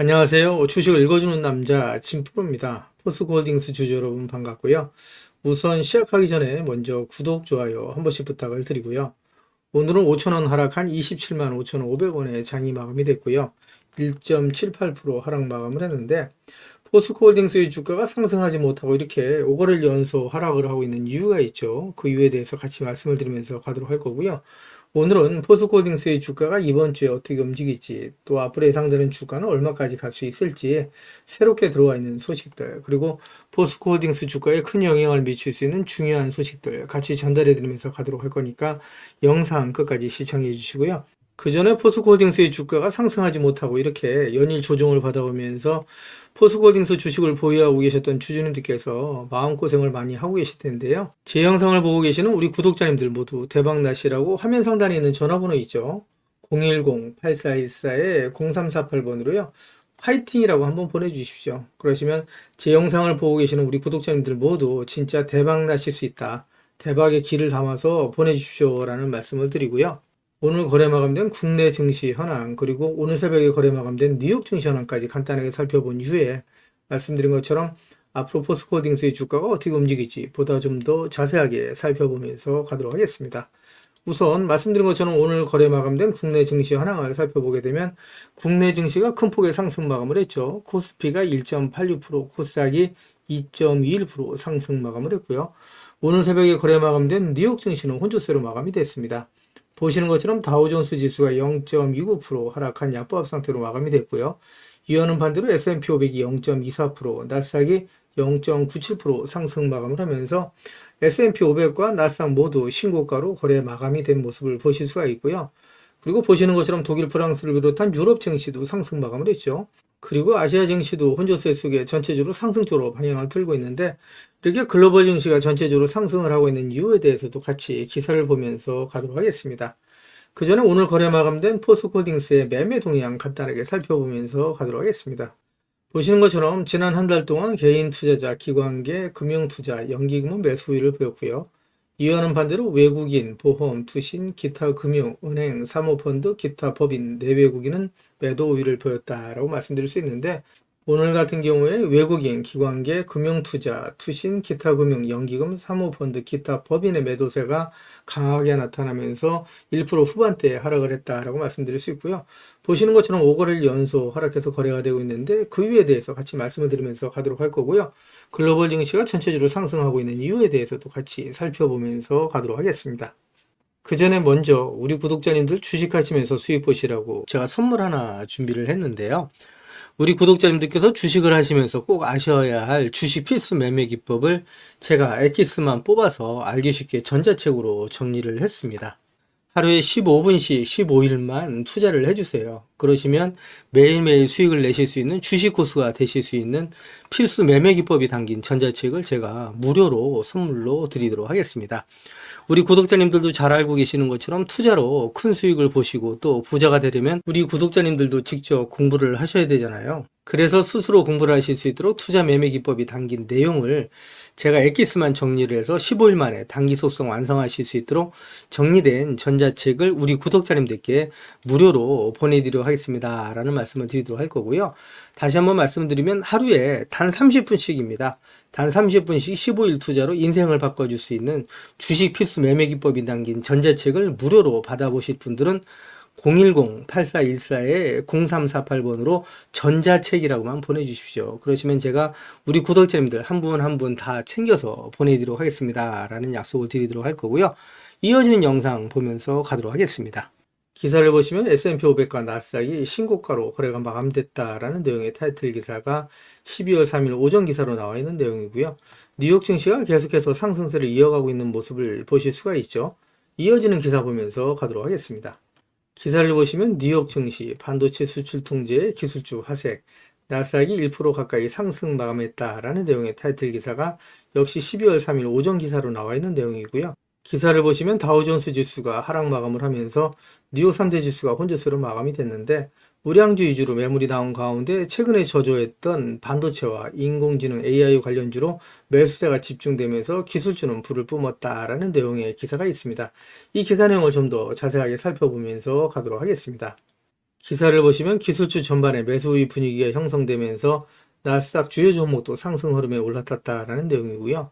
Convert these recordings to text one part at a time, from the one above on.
안녕하세요. 주식을 읽어주는 남자 진프로입니다. 포스코홀딩스 주주 여러분 반갑고요. 우선 시작하기 전에 먼저 구독, 좋아요 한 번씩 부탁을 드리고요. 오늘은 5천원 하락한 27만 5,500원에 장이 마감이 됐고요. 1.78% 하락 마감을 했는데 포스코홀딩스의 주가가 상승하지 못하고 이렇게 5거래일 연속 하락을 하고 있는 이유가 있죠. 그 이유에 대해서 같이 말씀을 드리면서 가도록 할 거고요. 오늘은 포스코홀딩스의 주가가 이번 주에 어떻게 움직일지, 또 앞으로 예상되는 주가는 얼마까지 갈 수 있을지, 새롭게 들어와 있는 소식들, 그리고 포스코홀딩스 주가에 큰 영향을 미칠 수 있는 중요한 소식들 같이 전달해 드리면서 가도록 할 거니까 영상 끝까지 시청해 주시고요. 그 전에 포스코홀딩스의 주가가 상승하지 못하고 이렇게 연일 조정을 받아오면서 포스코홀딩스 주식을 보유하고 계셨던 주주님들께서 마음고생을 많이 하고 계실 텐데요. 제 영상을 보고 계시는 우리 구독자님들 모두 대박나시라고 화면 상단에 있는 전화번호 있죠. 010-8414-0348번으로요. 화이팅이라고 한번 보내주십시오. 그러시면 제 영상을 보고 계시는 우리 구독자님들 모두 진짜 대박나실 수 있다. 대박의 길을 담아서 보내주십시오 라는 말씀을 드리고요. 오늘 거래 마감된 국내 증시 현황, 그리고 오늘 새벽에 거래 마감된 뉴욕 증시 현황까지 간단하게 살펴본 이후에 말씀드린 것처럼 앞으로 포스코홀딩스의 주가가 어떻게 움직일지 보다 좀 더 자세하게 살펴보면서 가도록 하겠습니다. 우선 말씀드린 것처럼 오늘 거래 마감된 국내 증시 현황을 살펴보게 되면 국내 증시가 큰 폭의 상승 마감을 했죠. 코스피가 1.86%, 코스닥이 2.21% 상승 마감을 했고요. 오늘 새벽에 거래 마감된 뉴욕 증시는 혼조세로 마감이 됐습니다. 보시는 것처럼 다우존스 지수가 0.29% 하락한 약보합 상태로 마감이 됐고요. 이어는 반대로 S&P 500이 0.24%, 나스닥이 0.97% 상승 마감을 하면서 S&P 500과 나스닥 모두 신고가로 거래 마감이 된 모습을 보실 수가 있고요. 그리고 보시는 것처럼 독일, 프랑스를 비롯한 유럽 증시도 상승 마감을 했죠. 그리고 아시아 증시도 혼조세 속에 전체적으로 상승적으로 방향을 틀고 있는데, 이렇게 글로벌 증시가 전체적으로 상승을 하고 있는 이유에 대해서도 같이 기사를 보면서 가도록 하겠습니다. 그 전에 오늘 거래 마감된 포스코홀딩스의 매매 동향 간단하게 살펴보면서 가도록 하겠습니다. 보시는 것처럼 지난 한 달 동안 개인 투자자, 기관계, 금융투자, 연기금은 매수 우위를 보였고요. 이와는 반대로 외국인, 보험, 투신, 기타 금융, 은행, 사모펀드, 기타 법인, 내외국인은 매도 우위를 보였다라고 말씀드릴 수 있는데, 오늘 같은 경우에 외국인, 기관계, 금융투자, 투신, 기타 금융, 연기금, 사모펀드, 기타 법인의 매도세가 강하게 나타나면서 1% 후반대에 하락을 했다라고 말씀드릴 수 있고요. 보시는 것처럼 5거래일 연속 하락해서 거래가 되고 있는데, 그 이유에 대해서 같이 말씀을 드리면서 가도록 할 거고요. 글로벌 증시가 전체적으로 상승하고 있는 이유에 대해서도 같이 살펴보면서 가도록 하겠습니다. 그 전에 먼저 우리 구독자님들 주식하시면서 수익 보시라고 제가 선물 하나 준비를 했는데요. 우리 구독자님들께서 주식을 하시면서 꼭 아셔야 할 주식 필수 매매 기법을 제가 엑기스만 뽑아서 알기 쉽게 전자책으로 정리를 했습니다. 하루에 15분씩 15일만 투자를 해주세요. 그러시면 매일매일 수익을 내실 수 있는 주식 고수가 되실 수 있는 필수 매매 기법이 담긴 전자책을 제가 무료로 선물로 드리도록 하겠습니다. 우리 구독자님들도 잘 알고 계시는 것처럼 투자로 큰 수익을 보시고 또 부자가 되려면 우리 구독자님들도 직접 공부를 하셔야 되잖아요. 그래서 스스로 공부를 하실 수 있도록 투자 매매 기법이 담긴 내용을 제가 엑기스만 정리를 해서 15일 만에 단기 속성 완성하실 수 있도록 정리된 전자책을 우리 구독자님들께 무료로 보내드리도록 하겠습니다 라는 말씀을 드리도록 할 거고요. 다시 한번 말씀드리면 하루에 단 30분씩입니다. 단 30분씩 15일 투자로 인생을 바꿔줄 수 있는 주식 필수 매매 기법이 담긴 전자책을 무료로 받아보실 분들은 010-8414-0348번으로 전자책이라고만 보내주십시오. 그러시면 제가 우리 구독자님들 한 분 한 분 다 챙겨서 보내드리도록 하겠습니다 라는 약속을 드리도록 할 거고요. 이어지는 영상 보면서 가도록 하겠습니다. 기사를 보시면 S&P 500과 나스닥이 신고가로 거래가 마감됐다라는 내용의 타이틀 기사가 12월 3일 오전 기사로 나와 있는 내용이고요. 뉴욕 증시가 계속해서 상승세를 이어가고 있는 모습을 보실 수가 있죠. 이어지는 기사 보면서 가도록 하겠습니다. 기사를 보시면 뉴욕 증시, 반도체 수출 통제의 기술주 하색, 나스닥이 1% 가까이 상승 마감했다라는 내용의 타이틀 기사가 역시 12월 3일 오전 기사로 나와 있는 내용이고요. 기사를 보시면 다우존스 지수가 하락 마감을 하면서 뉴욕 3대 지수가 혼조세로 마감이 됐는데, 우량주 위주로 매물이 나온 가운데 최근에 저조했던 반도체와 인공지능 AI 관련주로 매수세가 집중되면서 기술주는 불을 뿜었다라는 내용의 기사가 있습니다. 이 기사 내용을 좀 더 자세하게 살펴보면서 가도록 하겠습니다. 기사를 보시면 기술주 전반에 매수 우위 분위기가 형성되면서 나스닥 주요 종목도 상승 흐름에 올라탔다라는 내용이고요.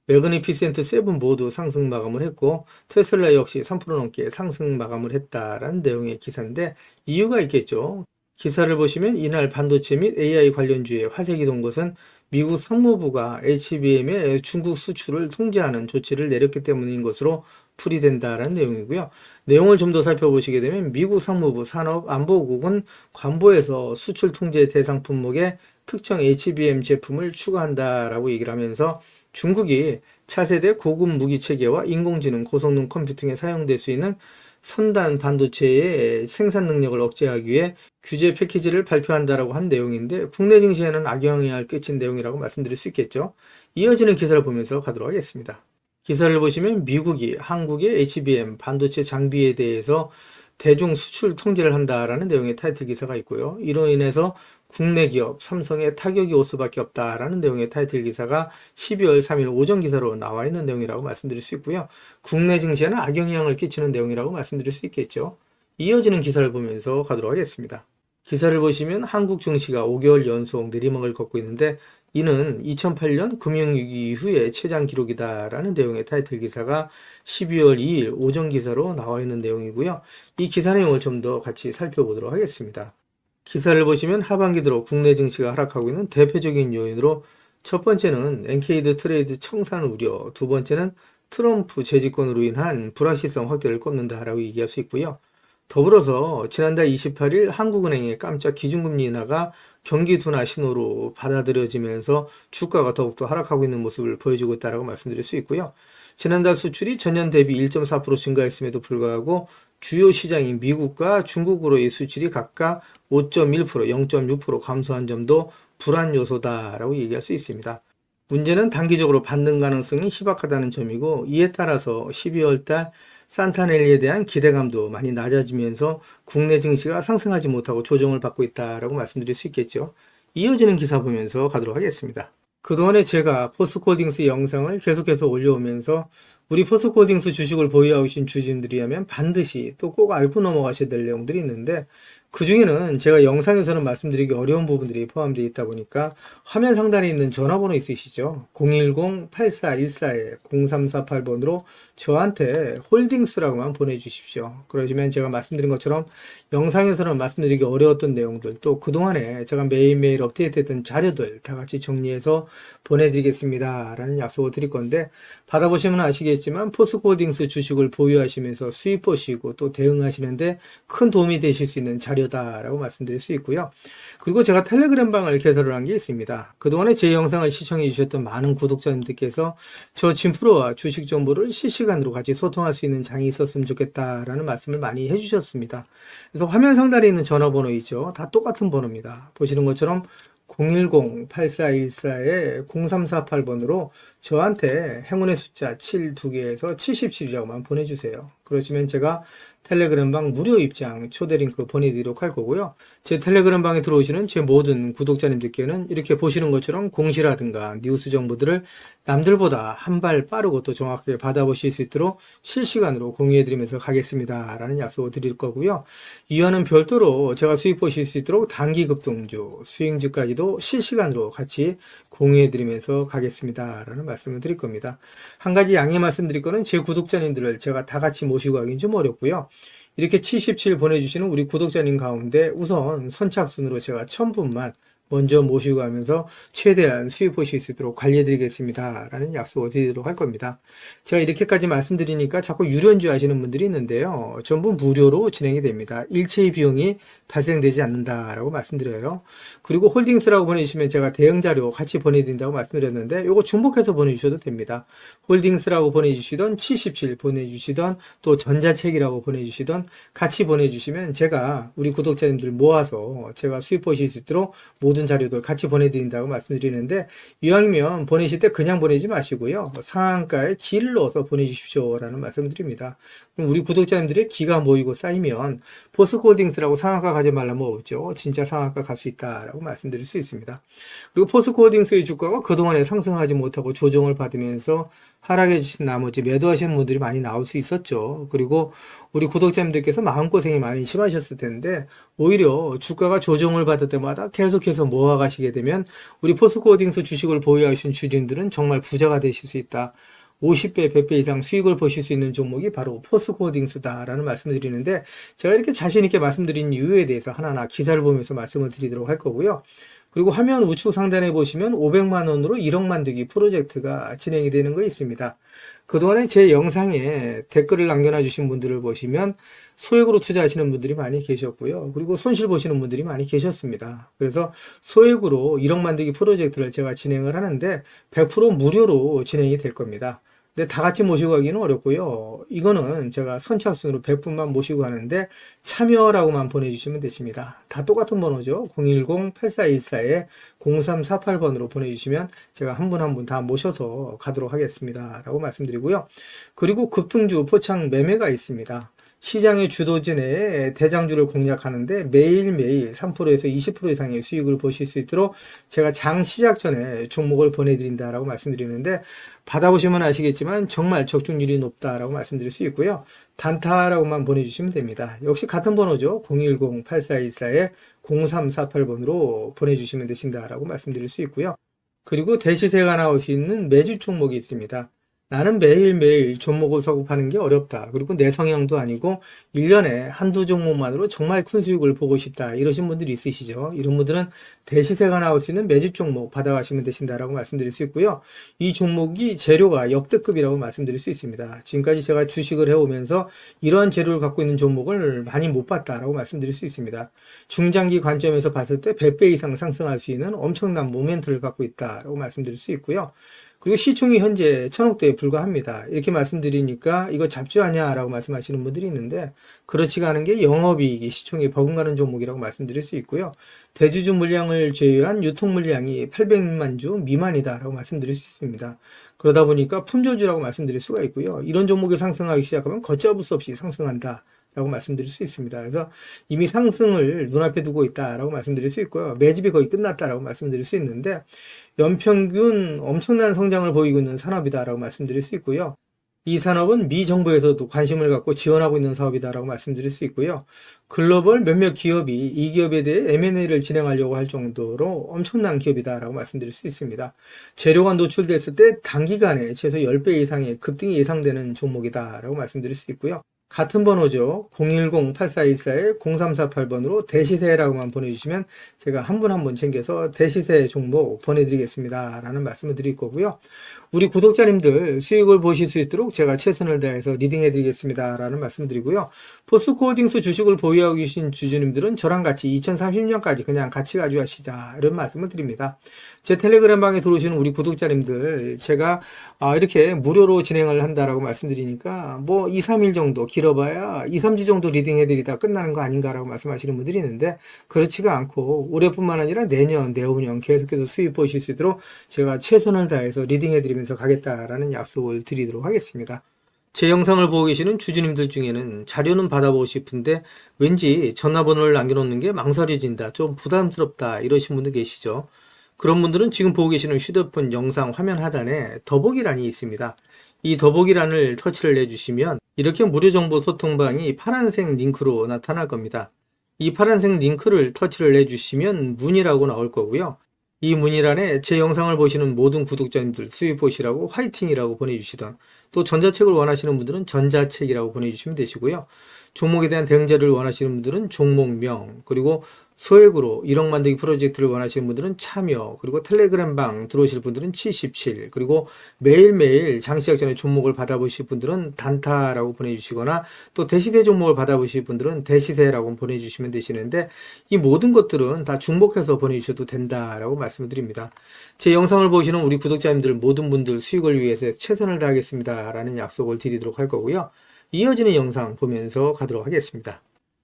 매그니피센트 세븐 모두 상승 마감을 했고 테슬라 역시 3% 넘게 상승 마감을 했다라는 내용의 기사인데 이유가 있겠죠. 기사를 보시면 이날 반도체 및 AI 관련주에 화색이 돈 것은 미국 상무부가 HBM의 중국 수출을 통제하는 조치를 내렸기 때문인 것으로 풀이된다라는 내용이고요. 내용을 좀 더 살펴보시게 되면 미국 상무부 산업안보국은 관보에서 수출 통제 대상 품목에 특정 HBM 제품을 추가한다라고 얘기를 하면서 중국이 차세대 고급 무기 체계와 인공지능 고성능 컴퓨팅에 사용될 수 있는 선단 반도체의 생산 능력을 억제하기 위해 규제 패키지를 발표한다라고 한 내용인데 국내 증시에는 악영향을 끼친 내용이라고 말씀드릴 수 있겠죠. 이어지는 기사를 보면서 가도록 하겠습니다. 기사를 보시면 미국이 한국의 HBM 반도체 장비에 대해서 대중 수출 통제를 한다라는 내용의 타이틀 기사가 있고요. 이로 인해서 국내 기업 삼성에 타격이 올 수밖에 없다라는 내용의 타이틀 기사가 12월 3일 오전 기사로 나와 있는 내용이라고 말씀드릴 수 있고요. 국내 증시에는 악영향을 끼치는 내용이라고 말씀드릴 수 있겠죠. 이어지는 기사를 보면서 가도록 하겠습니다. 기사를 보시면 한국 증시가 5개월 연속 내리막을 걷고 있는데 이는 2008년 금융위기 이후의 최장 기록이다라는 내용의 타이틀 기사가 12월 2일 오전 기사로 나와 있는 내용이고요. 이 기사 내용을 좀 더 같이 살펴보도록 하겠습니다. 기사를 보시면 하반기 들어 국내 증시가 하락하고 있는 대표적인 요인으로 첫 번째는 엔케이드 트레이드 청산 우려, 두 번째는 트럼프 재집권으로 인한 불확실성 확대를 꼽는다라고 얘기할 수 있고요. 더불어서 지난달 28일 한국은행의 깜짝 기준금리 인하가 경기 둔화 신호로 받아들여지면서 주가가 더욱더 하락하고 있는 모습을 보여주고 있다고 말씀드릴 수 있고요. 지난달 수출이 전년 대비 1.4% 증가했음에도 불구하고 주요 시장인 미국과 중국으로의 수출이 각각 5.1%, 0.6% 감소한 점도 불안 요소다라고 얘기할 수 있습니다. 문제는 단기적으로 반등 가능성이 희박하다는 점이고 이에 따라서 12월 달 산타넬리에 대한 기대감도 많이 낮아지면서 국내 증시가 상승하지 못하고 조정을 받고 있다라고 말씀드릴 수 있겠죠. 이어지는 기사 보면서 가도록 하겠습니다. 그동안에 제가 포스코홀딩스 영상을 계속해서 올려오면서 우리 포스코홀딩스 주식을 보유하고 계신 주주님들이라면 반드시 또 꼭 알고 넘어가셔야 될 내용들이 있는데 그 중에는 제가 영상에서는 말씀드리기 어려운 부분들이 포함되어 있다 보니까 화면 상단에 있는 전화번호 있으시죠? 010-8414-0348번으로 저한테 홀딩스라고만 보내주십시오. 그러시면 제가 말씀드린 것처럼 영상에서는 말씀드리기 어려웠던 내용들 또 그동안에 제가 매일매일 업데이트했던 자료들 다 같이 정리해서 보내드리겠습니다 라는 약속을 드릴 건데 받아보시면 아시겠지만 포스코홀딩스 주식을 보유하시면서 수익 보시고 또 대응하시는데 큰 도움이 되실 수 있는 자료다라고 말씀드릴 수 있고요. 그리고 제가 텔레그램 방을 개설을 한 게 있습니다. 그동안에 제 영상을 시청해 주셨던 많은 구독자님들께서 저 진프로와 주식 정보를 실시간으로 같이 소통할 수 있는 장이 있었으면 좋겠다라는 말씀을 많이 해주셨습니다. 그래서 화면 상단에 있는 전화번호 있죠. 다 똑같은 번호입니다. 보시는 것처럼 010-8414-0348번으로 저한테 행운의 숫자 7 2개에서 77이라고만 보내주세요. 그러시면 제가 텔레그램 방 무료 입장 초대 링크 보내드리도록 할 거고요. 제 텔레그램 방에 들어오시는 제 모든 구독자님들께는 이렇게 보시는 것처럼 공시라든가 뉴스 정보들을 남들보다 한 발 빠르고 또 정확하게 받아보실 수 있도록 실시간으로 공유해드리면서 가겠습니다 라는 약속을 드릴 거고요. 이와는 별도로 제가 수익 보실 수 있도록 단기 급등주, 수익주까지도 실시간으로 같이 공유해드리면서 가겠습니다 라는 말씀을 드릴 겁니다. 한 가지 양해 말씀드릴 거는 제 구독자님들을 제가 다 같이 모시고 하기는 좀 어렵고요. 이렇게 77 보내주시는 우리 구독자님 가운데 우선 선착순으로 제가 1000분만 먼저 모시고 가면서 최대한 수익 보실 수 있도록 관리해드리겠습니다 라는 약속을 드리도록 할 겁니다. 제가 이렇게까지 말씀드리니까 자꾸 유료인줄 아시는 분들이 있는데요. 전부 무료로 진행이 됩니다. 일체의 비용이 발생되지 않는다라고 말씀드려요. 그리고 홀딩스라고 보내주시면 제가 대응 자료 같이 보내드린다고 말씀드렸는데 요거 중복해서 보내주셔도 됩니다. 홀딩스라고 보내주시던 77 보내주시던 또 전자책이라고 보내주시던 같이 보내주시면 제가 우리 구독자님들 모아서 제가 수익 보실 수 있도록 모두 모든 자료들 같이 보내드린다고 말씀드리는데, 이왕이면 보내실 때 그냥 보내지 마시고요. 상한가에 기를 넣어서 보내주십시오라는 말씀을 드립니다. 그럼 우리 구독자님들의 기가 모이고 쌓이면 포스코홀딩스라고 상한가 가지 말라 뭐 없죠. 진짜 상한가 갈 수 있다라고 말씀드릴 수 있습니다. 그리고 포스코홀딩스의 주가가 그동안에 상승하지 못하고 조정을 받으면서 하락해주신 나머지 매도하시는 분들이 많이 나올 수 있었죠. 그리고 우리 구독자님들께서 마음고생이 많이 심하셨을 텐데, 오히려 주가가 조정을 받을 때마다 계속해서 모아가시게 되면 우리 포스코홀딩스 주식을 보유하신 주주님들은 정말 부자가 되실 수 있다. 50배, 100배 이상 수익을 보실 수 있는 종목이 바로 포스코홀딩스다라는 말씀을 드리는데, 제가 이렇게 자신 있게 말씀드린 이유에 대해서 하나하나 기사를 보면서 말씀을 드리도록 할 거고요. 그리고 화면 우측 상단에 보시면 500만 원으로 1억 만들기 프로젝트가 진행이 되는 거 있습니다. 그동안에 제 영상에 댓글을 남겨놔 주신 분들을 보시면 소액으로 투자하시는 분들이 많이 계셨고요. 그리고 손실 보시는 분들이 많이 계셨습니다. 그래서 소액으로 1억 만들기 프로젝트를 제가 진행을 하는데 100% 무료로 진행이 될 겁니다. 근데 다 같이 모시고 가기는 어렵고요. 이거는 제가 선착순으로 100분만 모시고 가는데 참여라고만 보내주시면 되십니다. 다 똑같은 번호죠. 010-8414-0348번으로 보내주시면 제가 한 분 한 분 다 모셔서 가도록 하겠습니다. 라고 말씀드리고요. 그리고 급등주 포착 매매가 있습니다. 시장의 주도지 내에 대장주를 공략하는데 매일매일 3%에서 20% 이상의 수익을 보실 수 있도록 제가 장 시작 전에 종목을 보내드린다라고 말씀드리는데, 받아보시면 아시겠지만 정말 적중률이 높다라고 말씀드릴 수 있고요. 단타라고만 보내주시면 됩니다. 역시 같은 번호죠. 010-8414-0348번으로 보내주시면 되신다라고 말씀드릴 수 있고요. 그리고 대시세가 나올 수 있는 매주 종목이 있습니다. 나는 매일매일 종목을 선급하는 게 어렵다. 그리고 내 성향도 아니고 1년에 한두 종목만으로 정말 큰 수익을 보고 싶다. 이러신 분들이 있으시죠. 이런 분들은 대시세가 나올 수 있는 매집 종목 받아가시면 되신다라고 말씀드릴 수 있고요. 이 종목이 재료가 역대급이라고 말씀드릴 수 있습니다. 지금까지 제가 주식을 해오면서 이러한 재료를 갖고 있는 종목을 많이 못 봤다라고 말씀드릴 수 있습니다. 중장기 관점에서 봤을 때 100배 이상 상승할 수 있는 엄청난 모멘트를 갖고 있다라고 말씀드릴 수 있고요. 그리고 시총이 현재 1000억대에 불과합니다. 이렇게 말씀드리니까 이거 잡주하냐 라고 말씀하시는 분들이 있는데, 그렇지가 않은 게 영업이익이 시총이 버금가는 종목이라고 말씀드릴 수 있고요. 대주주 물량을 제외한 유통 물량이 800만 주 미만이다 라고 말씀드릴 수 있습니다. 그러다 보니까 품절주라고 말씀드릴 수가 있고요. 이런 종목이 상승하기 시작하면 걷잡을 수 없이 상승한다 라고 말씀드릴 수 있습니다. 그래서 이미 상승을 눈앞에 두고 있다라고 말씀드릴 수 있고요. 매집이 거의 끝났다라고 말씀드릴 수 있는데, 연평균 엄청난 성장을 보이고 있는 산업이다라고 말씀드릴 수 있고요. 이 산업은 미 정부에서도 관심을 갖고 지원하고 있는 사업이다라고 말씀드릴 수 있고요. 글로벌 몇몇 기업이 이 기업에 대해 M&A를 진행하려고 할 정도로 엄청난 기업이다라고 말씀드릴 수 있습니다. 재료가 노출됐을 때 단기간에 최소 10배 이상의 급등이 예상되는 종목이다라고 말씀드릴 수 있고요. 같은 번호죠. 010-8414-0348번으로 대시세라고만 보내주시면 제가 한 분 한 분 챙겨서 대시세 종목 보내드리겠습니다 라는 말씀을 드릴 거고요. 우리 구독자님들 수익을 보실 수 있도록 제가 최선을 다해서 리딩해 드리겠습니다 라는 말씀 드리고요. 포스코홀딩스 주식을 보유하고 계신 주주님들은 저랑 같이 2030년까지 그냥 같이 가져가시자 이런 말씀을 드립니다. 제 텔레그램 방에 들어오시는 우리 구독자님들, 제가 이렇게 무료로 진행을 한다라고 말씀드리니까 뭐 2, 3일 정도, 길어봐야 2, 3주 정도 리딩해드리다 끝나는 거 아닌가라고 말씀하시는 분들이 있는데, 그렇지가 않고 올해뿐만 아니라 내년, 내후년 계속해서 수익 보실 수 있도록 제가 최선을 다해서 리딩해드리면서 가겠다라는 약속을 드리도록 하겠습니다. 제 영상을 보고 계시는 주주님들 중에는 자료는 받아보고 싶은데 왠지 전화번호를 남겨놓는 게 망설여진다, 좀 부담스럽다 이러신 분들 계시죠. 그런 분들은 지금 보고 계시는 휴대폰 영상 화면 하단에 더보기란이 있습니다. 이 더보기란을 터치를 해주시면 이렇게 무료 정보 소통방이 파란색 링크로 나타날 겁니다. 이 파란색 링크를 터치를 해주시면 문의라고 나올 거고요. 이 문의란에 제 영상을 보시는 모든 구독자님들 수익 보시라고 화이팅이라고 보내주시던, 또 전자책을 원하시는 분들은 전자책이라고 보내주시면 되시고요. 종목에 대한 대응 자료를 원하시는 분들은 종목명, 그리고 소액으로 1억 만들기 프로젝트를 원하시는 분들은 참여, 그리고 텔레그램 방 들어오실 분들은 77, 그리고 매일매일 장시작 전에 종목을 받아보실 분들은 단타라고 보내주시거나, 또 대시세 종목을 받아보실 분들은 대시세라고 보내주시면 되시는데, 이 모든 것들은 다 중복해서 보내주셔도 된다라고 말씀을 드립니다. 제 영상을 보시는 우리 구독자님들 모든 분들 수익을 위해서 최선을 다하겠습니다 라는 약속을 드리도록 할 거고요. 이어지는 영상 보면서 가도록 하겠습니다.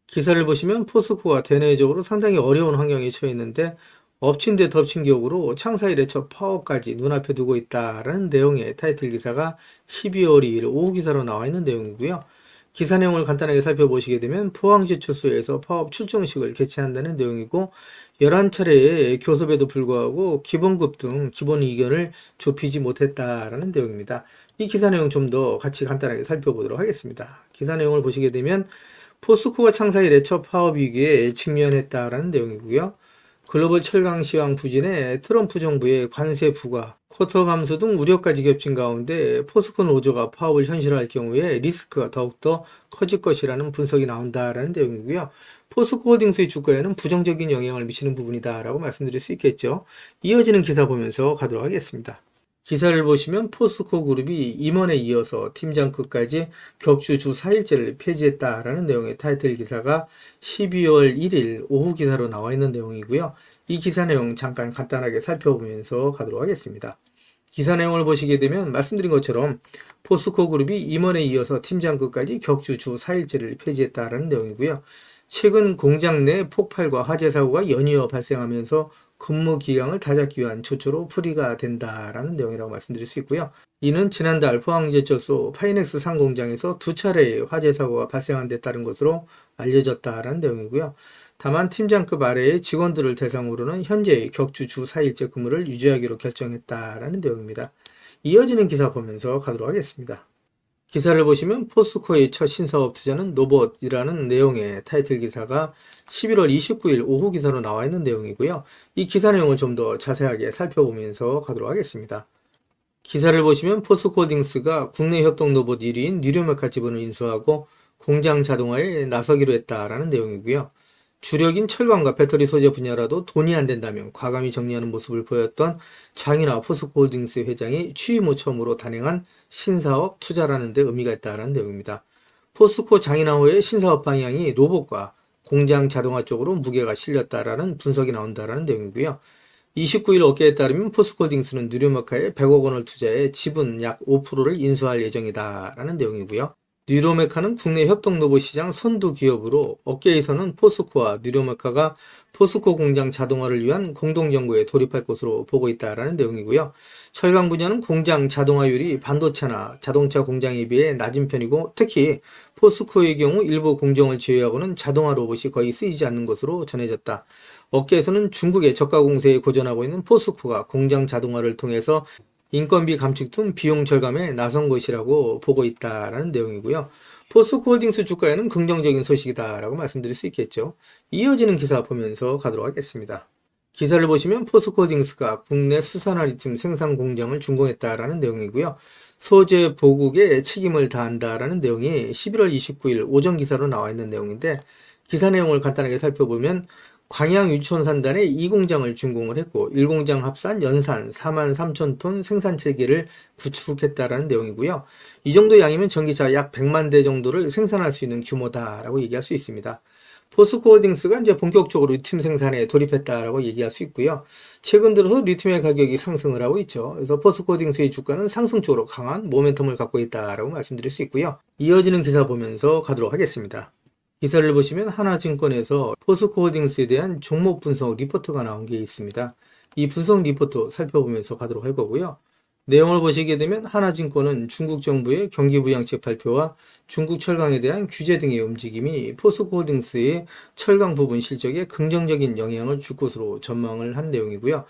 기사를 보시면 포스코가 대내적으로 상당히 어려운 환경에 처해 있는데 엎친 데 덮친 격으로 창사일의 첫 파업까지 눈앞에 두고 있다라는 내용의 타이틀 기사가 12월 2일 오후 기사로 나와 있는 내용이고요. 기사 내용을 간단하게 살펴보시게 되면 포항제철소에서 파업 출정식을 개최한다는 내용이고 11차례의 교섭에도 불구하고 기본급 등 기본 의견을 좁히지 못했다라는 내용입니다. 이 기사 내용 좀 더 같이 간단하게 살펴보도록 하겠습니다. 기사 내용을 보시게 되면 포스코가 창사 이래 첫 파업 위기에 직면했다라는 내용이고요. 글로벌 철강 시황 부진에 트럼프 정부의 관세 부과, 쿼터 감소 등 우려까지 겹친 가운데 포스코 노조가 파업을 현실화할 경우에 리스크가 더욱더 커질 것이라는 분석이 나온다라는 내용이고요. 포스코 홀딩스의 주가에는 부정적인 영향을 미치는 부분이다라고 말씀드릴 수 있겠죠. 이어지는 기사 보면서 가도록 하겠습니다. 기사를 보시면 포스코 그룹이 임원에 이어서 팀장급까지 격주 주 4일제를 폐지했다라는 내용의 타이틀 기사가 12월 1일 오후 기사로 나와 있는 내용이고요. 이 기사 내용 잠깐 간단하게 살펴보면서 가도록 하겠습니다. 기사 내용을 보시게 되면 말씀드린 것처럼 포스코 그룹이 임원에 이어서 팀장급까지 격주 주 4일제를 폐지했다라는 내용이고요. 최근 공장 내 폭발과 화재 사고가 연이어 발생하면서 근무 기간을 다잡기 위한 조처로 풀이가 된다라는 내용이라고 말씀드릴 수 있고요. 이는 지난달 포항제철소 파이넥스 상공장에서 두 차례의 화재 사고가 발생한 데 따른 것으로 알려졌다라는 내용이고요. 다만 팀장급 아래의 직원들을 대상으로는 현재의 격주 주 4일제 근무를 유지하기로 결정했다라는 내용입니다. 이어지는 기사 보면서 가도록 하겠습니다. 기사를 보시면 포스코의 첫 신사업 투자는 노봇이라는 내용의 타이틀 기사가 11월 29일 오후 기사로 나와 있는 내용이고요. 이 기사 내용을 좀 더 자세하게 살펴보면서 가도록 하겠습니다. 기사를 보시면 포스코홀딩스가 국내 협동 로봇 1위인 뉴로메카 지분을 인수하고 공장 자동화에 나서기로 했다라는 내용이고요. 주력인 철강과 배터리 소재 분야라도 돈이 안 된다면 과감히 정리하는 모습을 보였던 장인화 포스코홀딩스 회장이 취임 후 처음으로 단행한 신사업 투자라는 데 의미가 있다는 내용입니다. 포스코 장인화호의 신사업 방향이 로봇과 공장 자동화 쪽으로 무게가 실렸다라는 분석이 나온다는 내용이고요. 29일 업계에 따르면 포스코홀딩스는 뉴로메카에 100억 원을 투자해 지분 약 5%를 인수할 예정이다라는 내용이고요. 뉴로메카는 국내 협동 로봇 시장 선두 기업으로 업계에서는 포스코와 뉴로메카가 포스코 공장 자동화를 위한 공동 연구에 돌입할 것으로 보고 있다라는 내용이고요. 철강 분야는 공장 자동화율이 반도체나 자동차 공장에 비해 낮은 편이고 특히 포스코의 경우 일부 공정을 제외하고는 자동화 로봇이 거의 쓰이지 않는 것으로 전해졌다. 업계에서는 중국의 저가 공세에 고전하고 있는 포스코가 공장 자동화를 통해서 인건비 감축 등 비용 절감에 나선 것이라고 보고 있다라는 내용이고요. 포스코홀딩스 주가에는 긍정적인 소식이다라고 말씀드릴 수 있겠죠. 이어지는 기사 보면서 가도록 하겠습니다. 기사를 보시면 포스코홀딩스가 국내 수산화 리튬 생산 공장을 준공했다라는 내용이고요. 소재 보국에 책임을 다한다라는 내용이 11월 29일 오전 기사로 나와 있는 내용인데 기사 내용을 간단하게 살펴보면 광양 유촌산단에 2공장을 준공을 했고 1공장 합산 연산 4만 3천 톤 생산 체계를 구축했다라는 내용이고요. 이 정도 양이면 전기차 약 100만 대 정도를 생산할 수 있는 규모다라고 얘기할 수 있습니다. 포스코홀딩스가 이제 본격적으로 리튬 생산에 돌입했다라고 얘기할 수 있고요. 최근 들어서 리튬의 가격이 상승을 하고 있죠. 그래서 포스코홀딩스의 주가는 상승 쪽으로 강한 모멘텀을 갖고 있다라고 말씀드릴 수 있고요. 이어지는 기사 보면서 가도록 하겠습니다. 기사를 보시면 하나증권에서 포스코홀딩스에 대한 종목 분석 리포트가 나온 게 있습니다. 이 분석 리포트 살펴보면서 가도록 할 거고요. 내용을 보시게 되면 하나증권은 중국 정부의 경기부양책 발표와 중국 철강에 대한 규제 등의 움직임이 포스코홀딩스의 철강 부분 실적에 긍정적인 영향을 줄 것으로 전망을 한 내용이고요.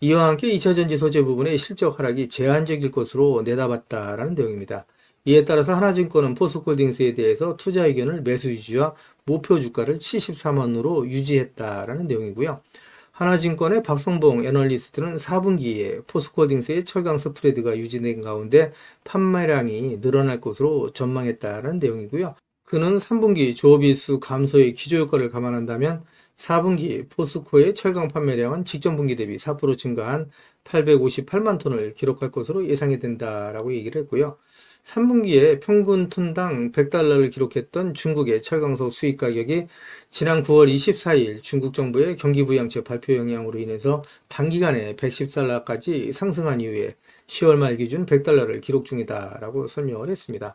이와 함께 2차전지 소재 부분의 실적 하락이 제한적일 것으로 내다봤다라는 내용입니다. 이에 따라서 하나증권은 포스코홀딩스에 대해서 투자 의견을 매수 유지와 목표 주가를 74만원으로 유지했다라는 내용이고요. 하나증권의 박성봉 애널리스트는 4분기에 포스코홀딩스의 철강 스프레드가 유지된 가운데 판매량이 늘어날 것으로 전망했다라는 내용이고요. 그는 3분기 조업일수 감소의 기저효과를 감안한다면 4분기 포스코의 철강 판매량은 직전 분기 대비 4% 증가한 858만 톤을 기록할 것으로 예상이 된다라고 얘기를 했고요. 3분기에 평균 톤당 100달러를 기록했던 중국의 철강소 수입 가격이 지난 9월 24일 중국 정부의 경기부양책 발표 영향으로 인해서 단기간에 110달러까지 상승한 이후에 10월 말 기준 100달러를 기록 중이다라고 설명을 했습니다.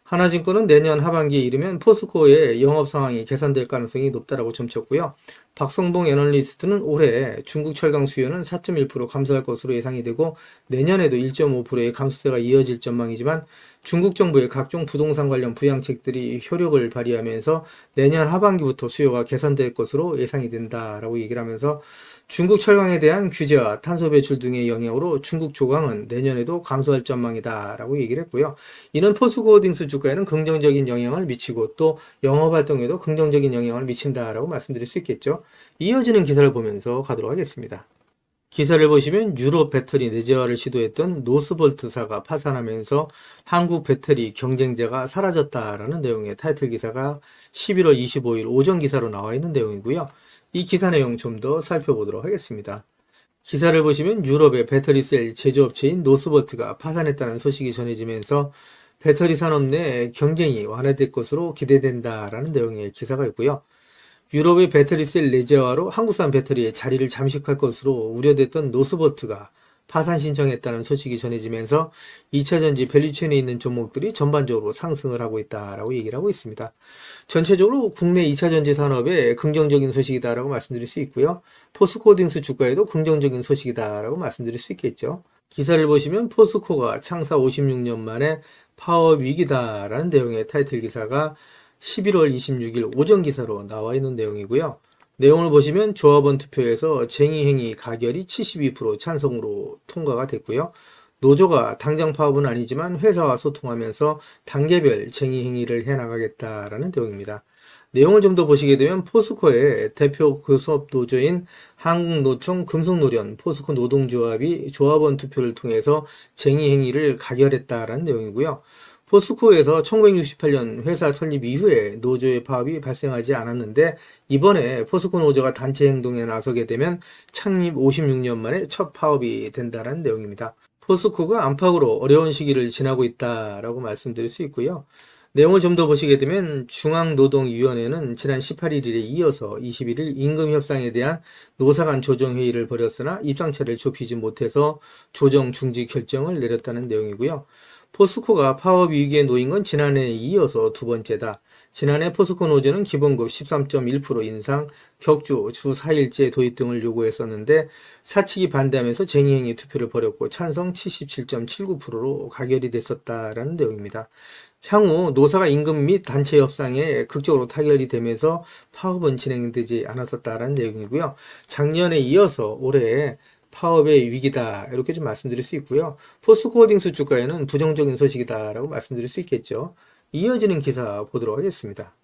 하나증권은 내년 하반기에 이르면 포스코의 영업 상황이 개선될 가능성이 높다라고 점쳤고요. 박성봉 애널리스트는 올해 중국 철강 수요는 4.1% 감소할 것으로 예상이 되고 내년에도 1.5%의 감소세가 이어질 전망이지만 중국 정부의 각종 부동산 관련 부양책들이 효력을 발휘하면서 내년 하반기부터 수요가 개선될 것으로 예상이 된다라고 얘기를 하면서 중국 철강에 대한 규제와 탄소 배출 등의 영향으로 중국 조강은 내년에도 감소할 전망이다라고 얘기를 했고요. 이는 포스코홀딩스 주가에는 긍정적인 영향을 미치고 또 영업활동에도 긍정적인 영향을 미친다라고 말씀드릴 수 있겠죠. 이어지는 기사를 보면서 가도록 하겠습니다. 기사를 보시면 유럽 배터리 내재화를 시도했던 노스볼트사가 파산하면서 한국 배터리 경쟁자가 사라졌다라는 내용의 타이틀 기사가 11월 25일 오전 기사로 나와 있는 내용이고요. 이 기사 내용 좀 더 살펴보도록 하겠습니다. 기사를 보시면 유럽의 배터리셀 제조업체인 노스볼트가 파산했다는 소식이 전해지면서 배터리 산업 내 경쟁이 완화될 것으로 기대된다라는 내용의 기사가 있고요. 유럽의 배터리셀 내재화로 한국산 배터리의 자리를 잠식할 것으로 우려됐던 노스볼트가 파산 신청했다는 소식이 전해지면서 2차전지 밸류체인에 있는 종목들이 전반적으로 상승을 하고 있다라고 얘기를 하고 있습니다. 전체적으로 국내 2차전지 산업에 긍정적인 소식이다라고 말씀드릴 수 있고요. 포스코홀딩스 주가에도 긍정적인 소식이다라고 말씀드릴 수 있겠죠. 기사를 보시면 포스코가 창사 56년 만에 파워 위기다라는 내용의 타이틀 기사가 11월 26일 오전 기사로 나와 있는 내용이고요. 내용을 보시면 조합원 투표에서 쟁의행위 가결이 72% 찬성으로 통과가 됐고요. 노조가 당장 파업은 아니지만 회사와 소통하면서 단계별 쟁의행위를 해나가겠다라는 내용입니다. 내용을 좀 더 보시게 되면 포스코의 대표 교섭 노조인 한국노총 금속노련 포스코 노동조합이 조합원 투표를 통해서 쟁의행위를 가결했다라는 내용이고요. 포스코에서 1968년 회사 설립 이후에 노조의 파업이 발생하지 않았는데 이번에 포스코 노조가 단체 행동에 나서게 되면 창립 56년 만에 첫 파업이 된다는 내용입니다. 포스코가 안팎으로 어려운 시기를 지나고 있다라고 말씀드릴 수 있고요. 내용을 좀 더 보시게 되면 중앙노동위원회는 지난 18일에 이어서 21일 임금협상에 대한 노사간 조정회의를 벌였으나 입장차를 좁히지 못해서 조정 중지 결정을 내렸다는 내용이고요. 포스코가 파업 위기에 놓인 건 지난해에 이어서 두 번째다. 지난해 포스코 노조는 기본급 13.1% 인상, 격주 주 4일제 도입 등을 요구했었는데 사측이 반대하면서 쟁의행위 투표를 벌였고 찬성 77.79%로 가결이 됐었다라는 내용입니다. 향후 노사가 임금 및 단체 협상에 극적으로 타결이 되면서 파업은 진행되지 않았었다라는 내용이고요. 작년에 이어서 올해 파업의 위기다 이렇게 좀 말씀드릴 수 있고요. 포스코홀딩스 주가에는 부정적인 소식이다라고 말씀드릴 수 있겠죠. 이어지는 기사 보도록 하겠습니다.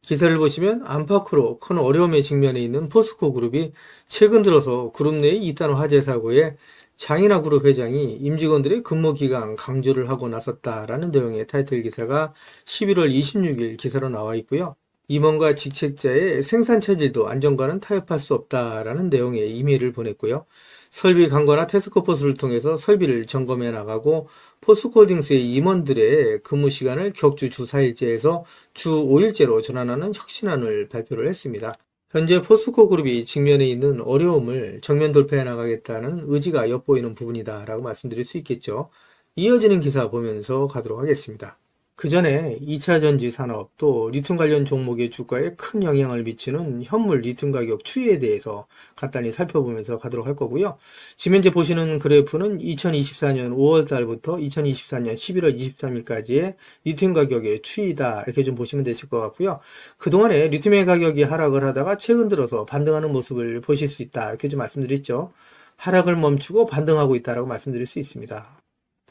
기사를 보시면 안팎으로 큰 어려움에 직면해 있는 포스코 그룹이 최근 들어서 그룹 내의 이단 화재 사고에 장인하 그룹 회장이 임직원들의 근무 기간 강조를 하고 나섰다라는 내용의 타이틀 기사가 11월 26일 기사로 나와 있고요. 임원과 직책자의 생산 체질도 안전과는 타협할 수 없다라는 내용의 이메일을 보냈고요. 설비 강화나 태스크포스를 통해서 설비를 점검해 나가고 포스코홀딩스의 임원들의 근무 시간을 격주 주 4일제에서 주 5일제로 전환하는 혁신안을 발표를 했습니다. 현재 포스코 그룹이 직면해 있는 어려움을 정면 돌파해 나가겠다는 의지가 엿보이는 부분이다라고 말씀드릴 수 있겠죠. 이어지는 기사 보면서 가도록 하겠습니다. 그 전에 2차전지 산업 또 리튬 관련 종목의 주가에 큰 영향을 미치는 현물 리튬 가격 추이에 대해서 간단히 살펴보면서 가도록 할 거고요. 지금 현재 보시는 그래프는 2024년 5월 달부터 2024년 11월 23일까지의 리튬 가격의 추이다 이렇게 좀 보시면 되실 것 같고요. 그동안에 리튬의 가격이 하락을 하다가 최근 들어서 반등하는 모습을 보실 수 있다 이렇게 좀 말씀드렸죠. 하락을 멈추고 반등하고 있다라고 말씀드릴 수 있습니다.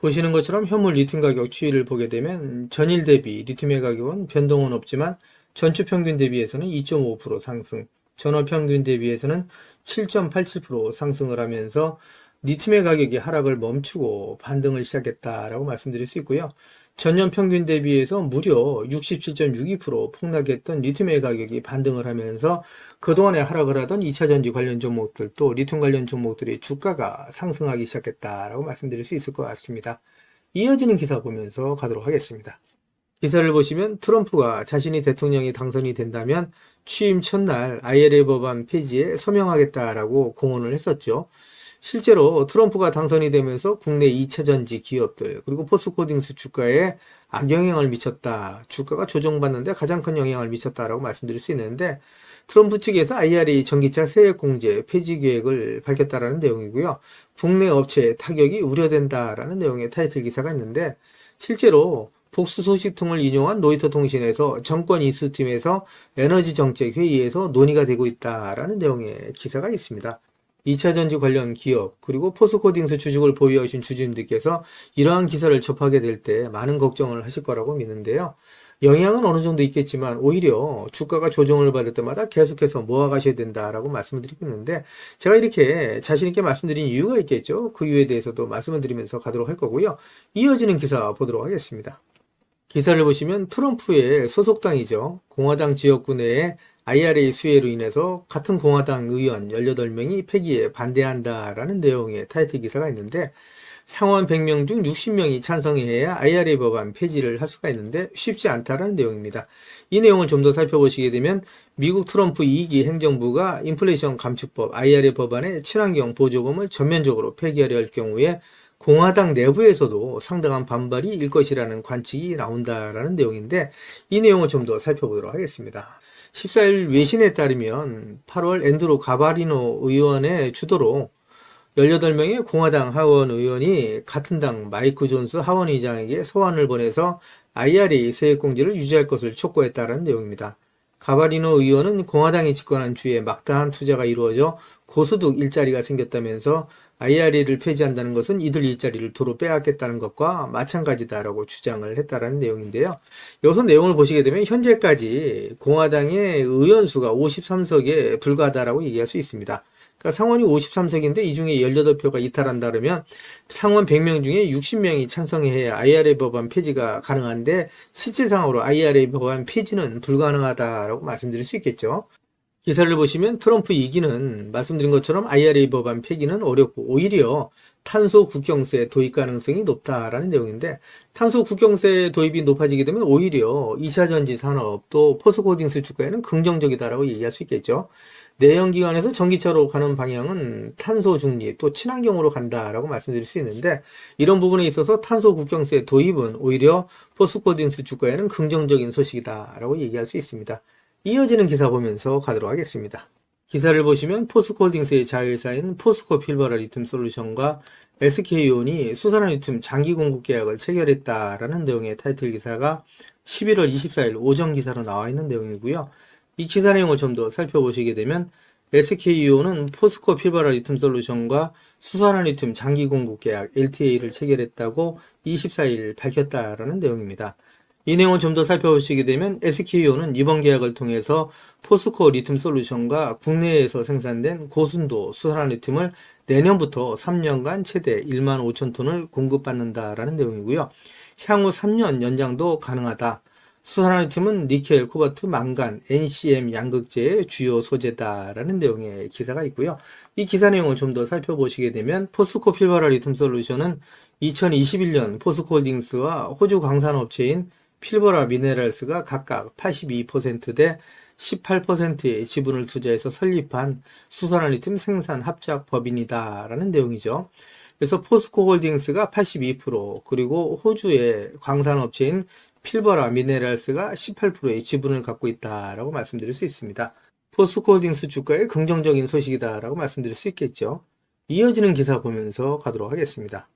보시는 것처럼 현물 리튬 가격 추이를 보게 되면 전일 대비 리튬의 가격은 변동은 없지만 전주 평균 대비해서는 2.5% 상승, 전월 평균 대비해서는 7.87% 상승을 하면서 리튬의 가격이 하락을 멈추고 반등을 시작했다라고 말씀드릴 수 있고요. 전년 평균 대비해서 무려 67.62% 폭락했던 리튬의 가격이 반등을 하면서 그동안에 하락을 하던 2차전지 관련 종목들 또 리튬 관련 종목들의 주가가 상승하기 시작했다라고 말씀드릴 수 있을 것 같습니다. 이어지는 기사 보면서 가도록 하겠습니다. 기사를 보시면 트럼프가 자신이 대통령이 당선이 된다면 취임 첫날 IRA 법안 폐지에 서명하겠다라고 공언을 했었죠. 실제로 트럼프가 당선이 되면서 국내 2차전지 기업들 그리고 포스코홀딩스 주가에 악영향을 미쳤다. 주가가 조정받는데 가장 큰 영향을 미쳤다라고 말씀드릴 수 있는데 트럼프 측에서 IRA 전기차 세액공제 폐지 계획을 밝혔다라는 내용이고요. 국내 업체에 타격이 우려된다라는 내용의 타이틀 기사가 있는데, 실제로 복수 소식통을 인용한 로이터 통신에서 정권 인수팀에서 에너지 정책 회의에서 논의가 되고 있다라는 내용의 기사가 있습니다. 2차 전지 관련 기업, 그리고 포스코딩스 주식을 보유하신 주주님들께서 이러한 기사를 접하게 될 때 많은 걱정을 하실 거라고 믿는데요. 영향은 어느 정도 있겠지만 오히려 주가가 조정을 받을 때마다 계속해서 모아가셔야 된다라고 말씀을 드리고 있는데, 제가 이렇게 자신있게 말씀드린 이유가 있겠죠. 그 이유에 대해서도 말씀을 드리면서 가도록 할 거고요. 이어지는 기사 보도록 하겠습니다. 기사를 보시면 트럼프의 소속당이죠. 공화당 지역구 내에 IRA 수혜로 인해서 같은 공화당 의원 18명이 폐기에 반대한다라는 내용의 타이틀 기사가 있는데, 상원 100명 중 60명이 찬성해야 IRA 법안 폐지를 할 수가 있는데 쉽지 않다라는 내용입니다. 이 내용을 좀 더 살펴보시게 되면 미국 트럼프 2기 행정부가 인플레이션 감축법 IRA 법안의 친환경 보조금을 전면적으로 폐기하려 할 경우에 공화당 내부에서도 상당한 반발이 일 것이라는 관측이 나온다라는 내용인데, 이 내용을 좀 더 살펴보도록 하겠습니다. 14일 외신에 따르면 8월 앤드루 가바리노 의원의 주도로 18명의 공화당 하원 의원이 같은 당 마이크 존스 하원 의장에게 소환을 보내서 IRA 세액공제를 유지할 것을 촉구했다는 내용입니다. 가바리노 의원은 공화당이 집권한 주에 막다한 투자가 이루어져 고소득 일자리가 생겼다면서 IRA를 폐지한다는 것은 이들 일자리를 도로 빼앗겠다는 것과 마찬가지다라고 주장을 했다는 내용인데요. 여기서 내용을 보시게 되면 현재까지 공화당의 의원 수가 53석에 불과하다라고 얘기할 수 있습니다. 그러니까 상원이 53석인데 이 중에 18표가 이탈한다 그러면 상원 100명 중에 60명이 찬성해야 IRA 법안 폐지가 가능한데, 실질상으로 IRA 법안 폐지는 불가능하다라고 말씀드릴 수 있겠죠. 기사를 보시면 트럼프 2기는 말씀드린 것처럼 IRA 법안 폐기는 어렵고 오히려 탄소 국경세 도입 가능성이 높다라는 내용인데, 탄소 국경세 도입이 높아지게 되면 오히려 2차 전지 산업 또 포스코딩스 주가에는 긍정적이다라고 얘기할 수 있겠죠. 내연기관에서 전기차로 가는 방향은 탄소 중립 또 친환경으로 간다라고 말씀드릴 수 있는데, 이런 부분에 있어서 탄소 국경세 도입은 오히려 포스코딩스 주가에는 긍정적인 소식이다라고 얘기할 수 있습니다. 이어지는 기사 보면서 가도록 하겠습니다. 기사를 보시면 포스코홀딩스의 자회사인 포스코 필버라 리튬 솔루션과 SK온이 수산화 리튬 장기 공급 계약을 체결했다라는 내용의 타이틀 기사가 11월 24일 오전 기사로 나와 있는 내용이고요. 이 기사 내용을 좀 더 살펴보시게 되면 SK온은 포스코 필버라 리튬 솔루션과 수산화 리튬 장기 공급 계약 LTA를 체결했다고 24일 밝혔다라는 내용입니다. 이 내용을 좀 더 살펴보시게 되면 SK온은 이번 계약을 통해서 포스코 리튬 솔루션과 국내에서 생산된 고순도 수산화 리튬을 내년부터 3년간 최대 1만 5천 톤을 공급받는다라는 내용이고요. 향후 3년 연장도 가능하다. 수산화 리튬은 니켈, 코발트, 망간, NCM 양극재의 주요 소재다라는 내용의 기사가 있고요. 이 기사 내용을 좀 더 살펴보시게 되면 포스코 필버라 리튬 솔루션은 2021년 포스코홀딩스와 호주 광산업체인 필버라 미네랄스가 각각 82%대 18%의 지분을 투자해서 설립한 수산화 리튬 생산 합작 법인이다라는 내용이죠. 그래서 포스코홀딩스가 82%, 그리고 호주의 광산업체인 필버라 미네랄스가 18%의 지분을 갖고 있다라고 말씀드릴 수 있습니다. 포스코홀딩스 주가의 긍정적인 소식이다라고 말씀드릴 수 있겠죠. 이어지는 기사 보면서 가도록 하겠습니다.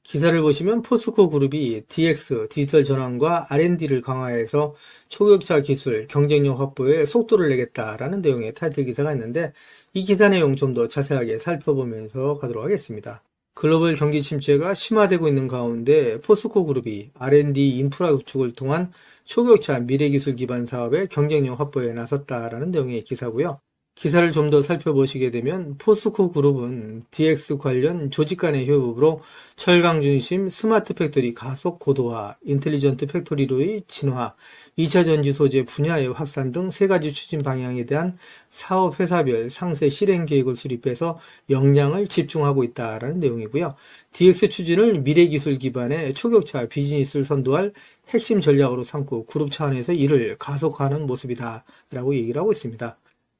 기사를 보시면 포스코 그룹이 DX, 디지털 전환과 R&D를 강화해서 초격차 기술, 경쟁력 확보에 속도를 내겠다라는 내용의 타이틀 기사가 있는데, 이 기사 내용 좀 더 자세하게 살펴보면서 가도록 하겠습니다. 글로벌 경기 침체가 심화되고 있는 가운데 포스코 그룹이 R&D 인프라 구축을 통한 초격차 미래기술 기반 사업의 경쟁력 확보에 나섰다라는 내용의 기사고요. 기사를 좀 더 살펴보시게 되면 포스코 그룹은 DX 관련 조직 간의 협업으로 철강 중심 스마트 팩토리 가속 고도화, 인텔리전트 팩토리로의 진화, 2차 전지 소재 분야의 확산 등 세 가지 추진 방향에 대한 사업 회사별 상세 실행 계획을 수립해서 역량을 집중하고 있다라는 내용이고요. DX 추진을 미래 기술 기반의 초격차 비즈니스를 선도할 핵심 전략으로 삼고 그룹 차원에서 이를 가속화하는 모습이다라고 얘기를 하고 있습니다.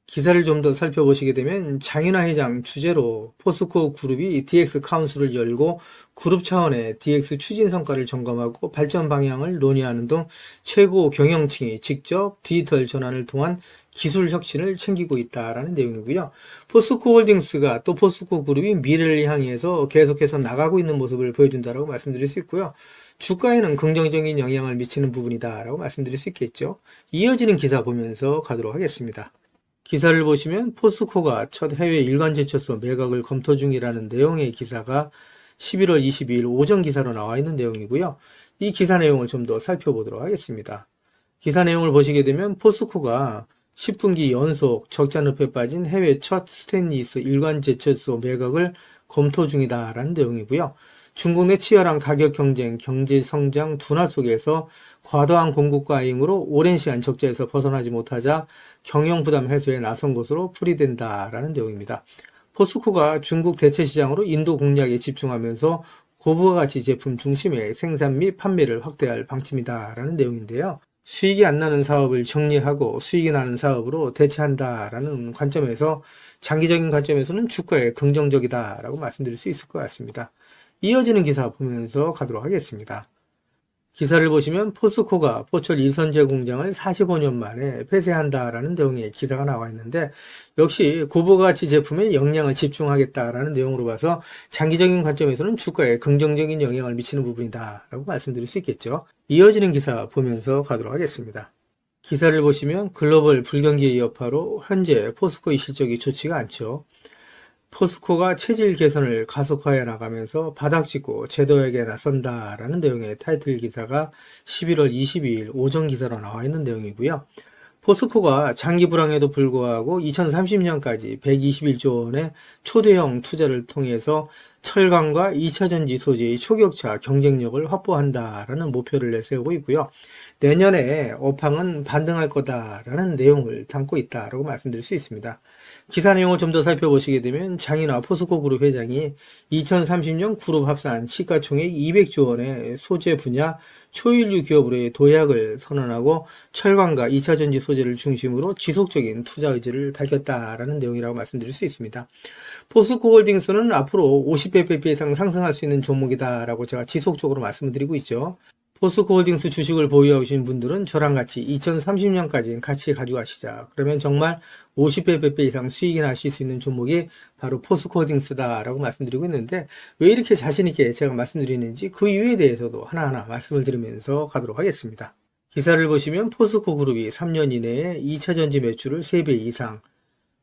기사를 좀 더 살펴보시게 되면 장윤아 회장 주재로 포스코 그룹이 DX 카운슬을 열고 그룹 차원의 DX 추진 성과를 점검하고 발전 방향을 논의하는 등 최고 경영층이 직접 디지털 전환을 통한 기술 혁신을 챙기고 있다라는 내용이고요. 포스코 홀딩스가 또 포스코 그룹이 미래를 향해서 계속해서 나가고 있는 모습을 보여준다라고 말씀드릴 수 있고요. 주가에는 긍정적인 영향을 미치는 부분이다라고 말씀드릴 수 있겠죠. 이어지는 기사 보면서 가도록 하겠습니다. 기사를 보시면 포스코가 첫 해외 일간 제철소 매각을 검토 중이라는 내용의 기사가 11월 22일 오전 기사로 나와 있는 내용이고요. 이 기사 내용을 좀 더 살펴보도록 하겠습니다. 기사 내용을 보시게 되면 포스코가 10분기 연속 적자 늪에 빠진 해외 첫 스테인리스 일간 제철소 매각을 검토 중이다라는 내용이고요. 중국 내 치열한 가격 경쟁, 경제 성장 둔화 속에서 과도한 공급 과잉으로 오랜 시간 적자에서 벗어나지 못하자 경영 부담 해소에 나선 것으로 풀이된다라는 내용입니다. 포스코가 중국 대체 시장으로 인도 공략에 집중하면서 고부가 가치 제품 중심의 생산 및 판매를 확대할 방침이다라는 내용인데요. 수익이 안 나는 사업을 정리하고 수익이 나는 사업으로 대체한다라는 관점에서 장기적인 관점에서는 주가에 긍정적이다라고 말씀드릴 수 있을 것 같습니다. 이어지는 기사 보면서 가도록 하겠습니다. 기사를 보시면 포스코가 포철 이선제 공장을 45년 만에 폐쇄한다라는 내용의 기사가 나와 있는데 역시 고부가치 제품에 역량을 집중하겠다라는 내용으로 봐서 장기적인 관점에서는 주가에 긍정적인 영향을 미치는 부분이다라고 말씀드릴 수 있겠죠. 이어지는 기사 보면서 가도록 하겠습니다. 기사를 보시면 글로벌 불경기의 여파로 현재 포스코의 실적이 좋지가 않죠. 포스코가 체질 개선을 가속화해 나가면서 바닥짓고 재도약에 나선다라는 내용의 타이틀 기사가 11월 22일 오전 기사로 나와 있는 내용이고요. 포스코가 장기 불황에도 불구하고 2030년까지 121조 원의 초대형 투자를 통해서 철강과 2차전지 소재의 초격차 경쟁력을 확보한다라는 목표를 내세우고 있고요. 내년에 업황은 반등할 거다라는 내용을 담고 있다라고 말씀드릴 수 있습니다. 기사 내용을 좀 더 살펴보시게 되면 장인화 포스코 그룹 회장이 2030년 그룹 합산 시가총액 200조 원의 소재 분야 초일류 기업으로의 도약을 선언하고 철강과 2차전지 소재를 중심으로 지속적인 투자 의지를 밝혔다라는 내용이라고 말씀드릴 수 있습니다. 포스코 홀딩스는 앞으로 50배 이상 상승할 수 있는 종목이다라고 제가 지속적으로 말씀을 드리고 있죠. 포스코 홀딩스 주식을 보유하고 계신 분들은 저랑 같이 2030년까지 같이 가져가시자. 그러면 정말 50배 이상 수익이 나실 수 있는 종목이 바로 포스코 홀딩스다라고 말씀드리고 있는데 왜 이렇게 자신있게 제가 말씀드리는지 그 이유에 대해서도 하나하나 말씀을 드리면서 가도록 하겠습니다. 기사를 보시면 포스코 그룹이 3년 이내에 2차전지 매출을 3배 이상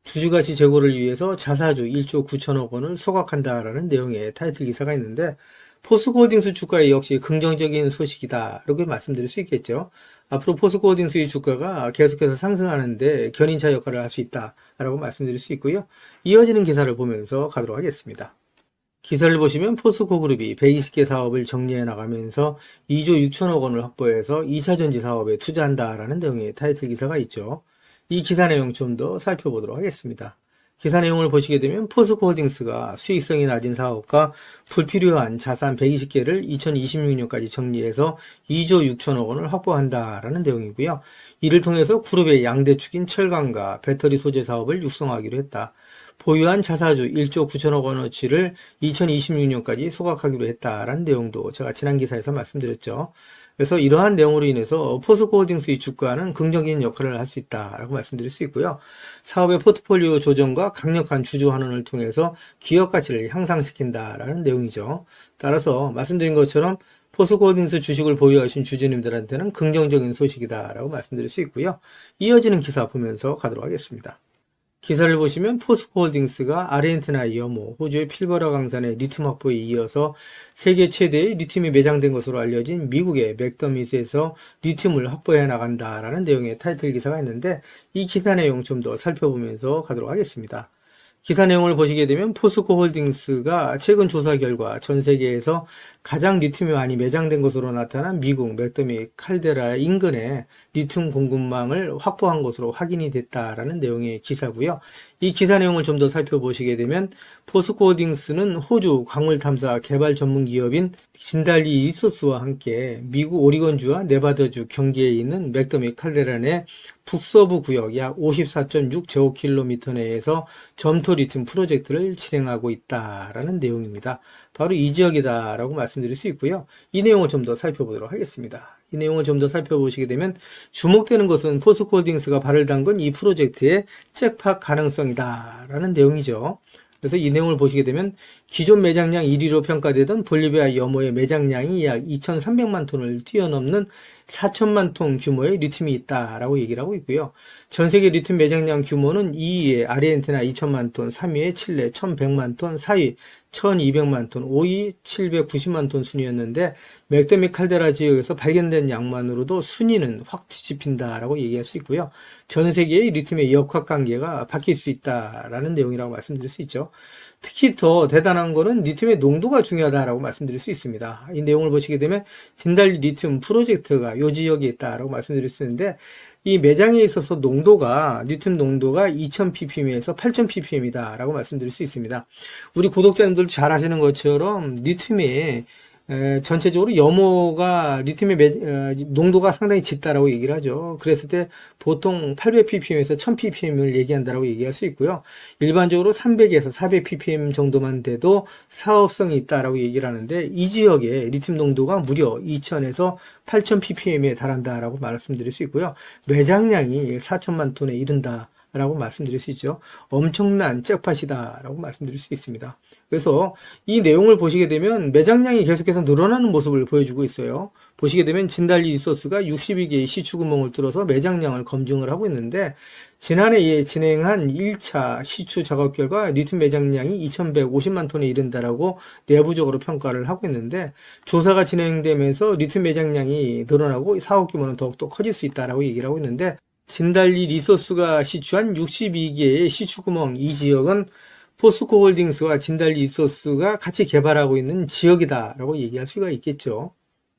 주주가치 제고를 위해서 자사주 1조 9천억 원을 소각한다라는 내용의 타이틀 기사가 있는데 포스코홀딩스 주가에 역시 긍정적인 소식이다 이렇게 말씀드릴 수 있겠죠. 앞으로 포스코홀딩스의 주가가 계속해서 상승하는데 견인차 역할을 할 수 있다라고 말씀드릴 수 있고요. 이어지는 기사를 보면서 가도록 하겠습니다. 기사를 보시면 포스코그룹이 120개 사업을 정리해 나가면서 2조 6천억 원을 확보해서 2차전지 사업에 투자한다라는 내용의 타이틀 기사가 있죠. 이 기사 내용 좀 더 살펴보도록 하겠습니다. 기사 내용을 보시게 되면 포스코홀딩스가 수익성이 낮은 사업과 불필요한 자산 120개를 2026년까지 정리해서 2조 6천억 원을 확보한다라는 내용이고요. 이를 통해서 그룹의 양대축인 철강과 배터리 소재 사업을 육성하기로 했다. 보유한 자사주 1조 9천억 원어치를 2026년까지 소각하기로 했다라는 내용도 제가 지난 기사에서 말씀드렸죠. 그래서 이러한 내용으로 인해서 포스코홀딩스의 주가는 긍정적인 역할을 할 수 있다라고 말씀드릴 수 있고요. 사업의 포트폴리오 조정과 강력한 주주 환원을 통해서 기업 가치를 향상시킨다라는 내용이죠. 따라서 말씀드린 것처럼 포스코홀딩스 주식을 보유하신 주주님들한테는 긍정적인 소식이다라고 말씀드릴 수 있고요. 이어지는 기사 보면서 가도록 하겠습니다. 기사를 보시면 포스코홀딩스가 아르헨티나 여모, 호주의 필버라 강산의 리튬 확보에 이어서 세계 최대의 리튬이 매장된 것으로 알려진 미국의 맥더밋에서 리튬을 확보해 나간다라는 내용의 타이틀 기사가 있는데 이 기사 내용 좀 더 살펴보면서 가도록 하겠습니다. 기사 내용을 보시게 되면 포스코홀딩스가 최근 조사 결과 전 세계에서 가장 리튬이 많이 매장된 것으로 나타난 미국 맥더밋 칼데라 인근에 리튬 공급망을 확보한 것으로 확인이 됐다라는 내용의 기사고요. 이 기사 내용을 좀 더 살펴보시게 되면 포스코홀딩스는 호주 광물 탐사 개발 전문 기업인 진달리 리소스와 함께 미국 오리건주와 네바다주 경계에 있는 맥더밋 칼데라 내 북서부 구역 약 54.6제곱킬로미터 내에서 점토 리튬 프로젝트를 진행하고 있다라는 내용입니다. 바로 이 지역이다라고 말씀드릴 수 있고요. 이 내용을 좀 더 살펴보도록 하겠습니다. 이 내용을 좀 더 살펴보시게 되면 주목되는 것은 포스코홀딩스가 발을 담근 이 프로젝트의 잭팟 가능성이다라는 내용이죠. 그래서 이 내용을 보시게 되면 기존 매장량 1위로 평가되던 볼리비아 염호의 매장량이 약 2,300만 톤을 뛰어넘는 4천만 톤 규모의 리튬이 있다라고 얘기를 하고 있고요. 전 세계 리튬 매장량 규모는 2위에 아르헨티나 2천만 톤, 3위에 칠레 1,100만 톤, 4위 1,200만 톤, 5위 790만 톤 순이었는데 맥더미 칼데라 지역에서 발견된 양만으로도 순위는 확 뒤집힌다라고 얘기할 수 있고요. 전 세계의 리튬의 역학관계가 바뀔 수 있다라는 내용이라고 말씀드릴 수 있죠. 특히 더 대단한 거는 리튬의 농도가 중요하다라고 말씀드릴 수 있습니다. 이 내용을 보시게 되면 진달리 리튬 프로젝트가 요 지역에 있다라고 말씀드릴 수 있는데 이 매장에 있어서 리튬 농도가 2000ppm에서 8000ppm이다 라고 말씀드릴 수 있습니다. 우리 구독자님들 잘 아시는 것처럼 리튬이 전체적으로 염호가 리튬의 농도가 상당히 짙다라고 얘기를 하죠. 그랬을 때 보통 800ppm에서 1000ppm을 얘기한다라고 얘기할 수 있고요. 일반적으로 300에서 400ppm 정도만 돼도 사업성이 있다라고 얘기를 하는데 이 지역에 리튬 농도가 무려 2000에서 8000ppm에 달한다라고 말씀드릴 수 있고요. 매장량이 4천만 톤에 이른다. 라고 말씀드릴 수 있죠. 엄청난 잭팟이다 라고 말씀드릴 수 있습니다. 그래서 이 내용을 보시게 되면 매장량이 계속해서 늘어나는 모습을 보여주고 있어요. 보시게 되면 진달리 리소스가 62개의 시추구멍을 뚫어서 매장량을 검증을 하고 있는데 지난해에 진행한 1차 시추 작업 결과 리튬 매장량이 2150만 톤에 이른다라고 내부적으로 평가를 하고 있는데 조사가 진행되면서 리튬 매장량이 늘어나고 사업 규모는 더욱더 커질 수 있다라고 얘기를 하고 있는데 진달리 리소스가 시추한 62개의 시추구멍 이 지역은 포스코홀딩스와 진달리 리소스가 같이 개발하고 있는 지역이다라고 얘기할 수가 있겠죠.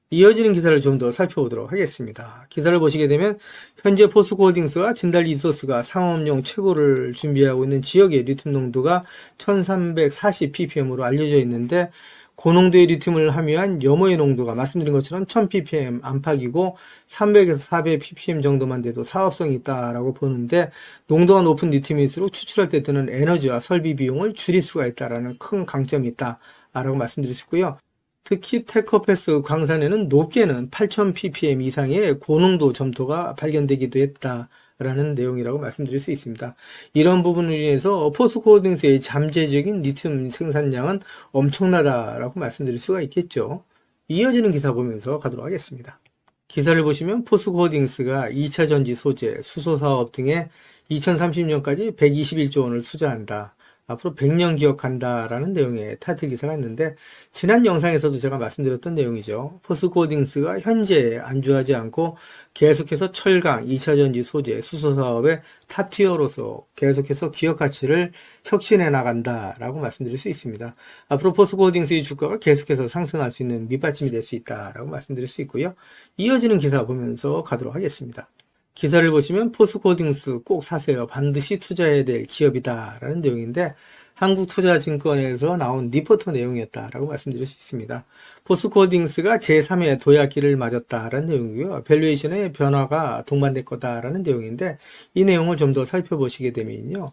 이어지는 기사를 좀 더 살펴보도록 하겠습니다. 기사를 보시게 되면 현재 포스코홀딩스와 진달리 리소스가 상업용 최고를 준비하고 있는 지역의 리튬 농도가 1340ppm으로 알려져 있는데 고농도의 리튬을 함유한 염호의 농도가 말씀드린 것처럼 1000ppm 안팎이고 300에서 400ppm 정도만 돼도 사업성이 있다라고 보는데 농도가 높은 리튬일수록 추출할 때 드는 에너지와 설비 비용을 줄일 수가 있다라는 큰 강점이 있다라고 말씀드릴 수 있고요. 특히 테커패스 광산에는 높게는 8000ppm 이상의 고농도 점토가 발견되기도 했다. 라는 내용이라고 말씀드릴 수 있습니다. 이런 부분으로 인해서 포스코홀딩스의 잠재적인 리튬 생산량은 엄청나다라고 말씀드릴 수가 있겠죠. 이어지는 기사 보면서 가도록 하겠습니다. 기사를 보시면 포스코홀딩스가 2차 전지 소재, 수소 사업 등에 2030년까지 121조 원을 투자한다. 앞으로 100년 기억한다라는 내용의 타이틀 기사가 있는데 지난 영상에서도 제가 말씀드렸던 내용이죠. 포스코홀딩스가 현재 안주하지 않고 계속해서 철강, 2차 전지 소재, 수소 사업의 탑티어로서 계속해서 기업 가치를 혁신해 나간다라고 말씀드릴 수 있습니다. 앞으로 포스코홀딩스의 주가가 계속해서 상승할 수 있는 밑받침이 될 수 있다라고 말씀드릴 수 있고요. 이어지는 기사 보면서 가도록 하겠습니다. 기사를 보시면 포스코홀딩스 꼭 사세요. 반드시 투자해야 될 기업이다 라는 내용인데 한국투자증권에서 나온 리포터 내용이었다라고 말씀드릴 수 있습니다. 포스코홀딩스가 제3의 도약기를 맞았다라는 내용이고요. 밸류에이션의 변화가 동반될 거다라는 내용인데 이 내용을 좀 더 살펴보시게 되면요.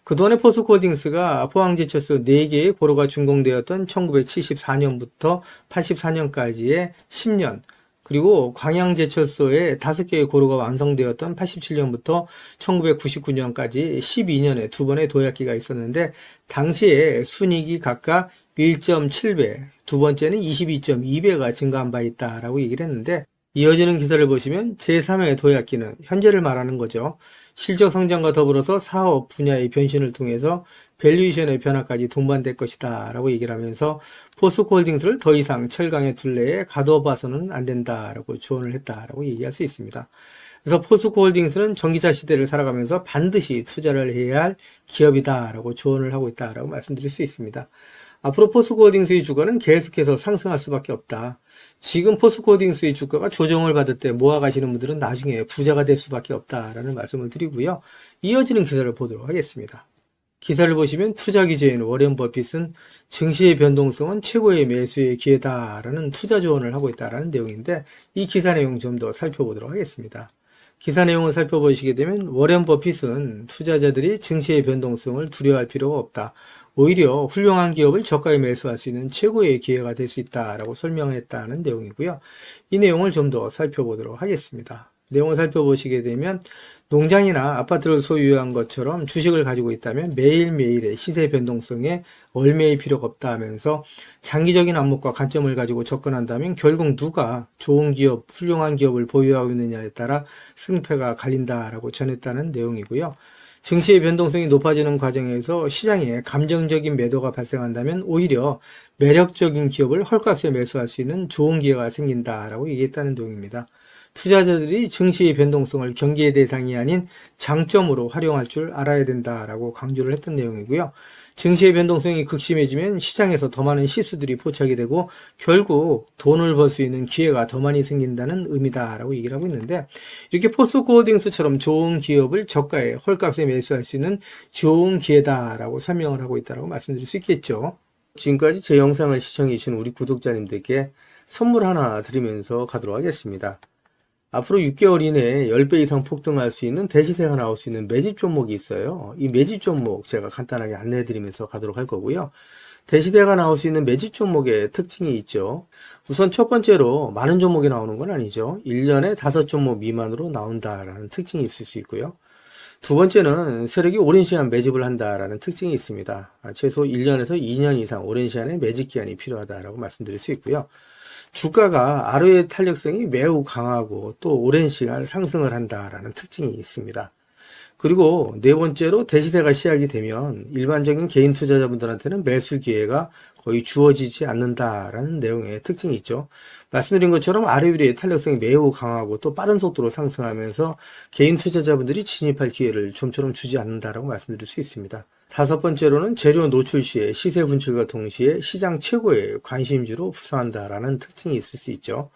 그동안에 포스코홀딩스가 포항제철소 4개의 고로가 준공되었던 1974년부터 84년까지의 10년 그리고 광양제철소에 5개의 고로가 완성되었던 87년부터 1999년까지 12년에 2번의 도약기가 있었는데 당시에 순이익이 각각 1.7배, 두 번째는 22.2배가 증가한 바 있다라고 얘기를 했는데 이어지는 기사를 보시면 제3의 도약기는 현재를 말하는 거죠. 실적 성장과 더불어서 사업 분야의 변신을 통해서 밸류에이션의 변화까지 동반될 것이다 라고 얘기를 하면서 포스코홀딩스를 더 이상 철강의 둘레에 가둬봐서는 안 된다라고 조언을 했다라고 얘기할 수 있습니다. 그래서 포스코홀딩스는 전기차 시대를 살아가면서 반드시 투자를 해야 할 기업이다라고 조언을 하고 있다라고 말씀드릴 수 있습니다. 앞으로 포스코홀딩스의 주가는 계속해서 상승할 수밖에 없다. 지금 포스코홀딩스의 주가가 조정을 받을 때 모아가시는 분들은 나중에 부자가 될 수밖에 없다라는 말씀을 드리고요. 이어지는 기사를 보도록 하겠습니다. 기사를 보시면 투자 기재인 워렌 버핏은 증시의 변동성은 최고의 매수의 기회다라는 투자 조언을 하고 있다라는 내용인데 이 기사 내용 좀 더 살펴보도록 하겠습니다. 기사 내용을 살펴보시게 되면 워렌 버핏은 투자자들이 증시의 변동성을 두려워할 필요가 없다. 오히려 훌륭한 기업을 저가에 매수할 수 있는 최고의 기회가 될 수 있다라고 설명했다는 내용이고요. 이 내용을 좀 더 살펴보도록 하겠습니다. 내용을 살펴보시게 되면 농장이나 아파트를 소유한 것처럼 주식을 가지고 있다면 매일매일의 시세 변동성에 얽매일 필요가 없다 하면서 장기적인 안목과 관점을 가지고 접근한다면 결국 누가 좋은 기업, 훌륭한 기업을 보유하고 있느냐에 따라 승패가 갈린다라고 전했다는 내용이고요. 증시의 변동성이 높아지는 과정에서 시장에 감정적인 매도가 발생한다면 오히려 매력적인 기업을 헐값에 매수할 수 있는 좋은 기회가 생긴다라고 얘기했다는 내용입니다. 투자자들이 증시의 변동성을 경계의 대상이 아닌 장점으로 활용할 줄 알아야 된다라고 강조를 했던 내용이고요. 증시의 변동성이 극심해지면 시장에서 더 많은 실수들이 포착이 되고 결국 돈을 벌 수 있는 기회가 더 많이 생긴다는 의미다라고 얘기를 하고 있는데, 이렇게 포스코홀딩스처럼 좋은 기업을 저가에 헐값에 매수할 수 있는 좋은 기회다라고 설명을 하고 있다고 말씀드릴 수 있겠죠. 지금까지 제 영상을 시청해 주신 우리 구독자님들께 선물 하나 드리면서 가도록 하겠습니다. 앞으로 6개월 이내에 10배 이상 폭등할 수 있는 대시세가 나올 수 있는 매집 종목이 있어요. 이 매집 종목 제가 간단하게 안내해 드리면서 가도록 할 거고요. 대시세가 나올 수 있는 매집 종목의 특징이 있죠. 우선 첫 번째로 많은 종목이 나오는 건 아니죠. 1년에 5종목 미만으로 나온다라는 특징이 있을 수 있고요. 두 번째는 세력이 오랜 시간 매집을 한다라는 특징이 있습니다. 최소 1년에서 2년 이상 오랜 시간의 매집 기간이 필요하다라고 말씀드릴 수 있고요. 주가가 ROE 탄력성이 매우 강하고 또 오랜 시간 상승을 한다라는 특징이 있습니다. 그리고 네 번째로 대시세가 시작이 되면 일반적인 개인 투자자분들한테는 매수 기회가 거의 주어지지 않는다라는 내용의 특징이 있죠. 말씀드린 것처럼 ROE의 탄력성이 매우 강하고 또 빠른 속도로 상승하면서 개인 투자자분들이 진입할 기회를 좀처럼 주지 않는다라고 말씀드릴 수 있습니다. 다섯 번째로는 재료 노출 시에 시세 분출과 동시에 시장 최고의 관심주로 부상한다라는 특징이 있을 수 있죠.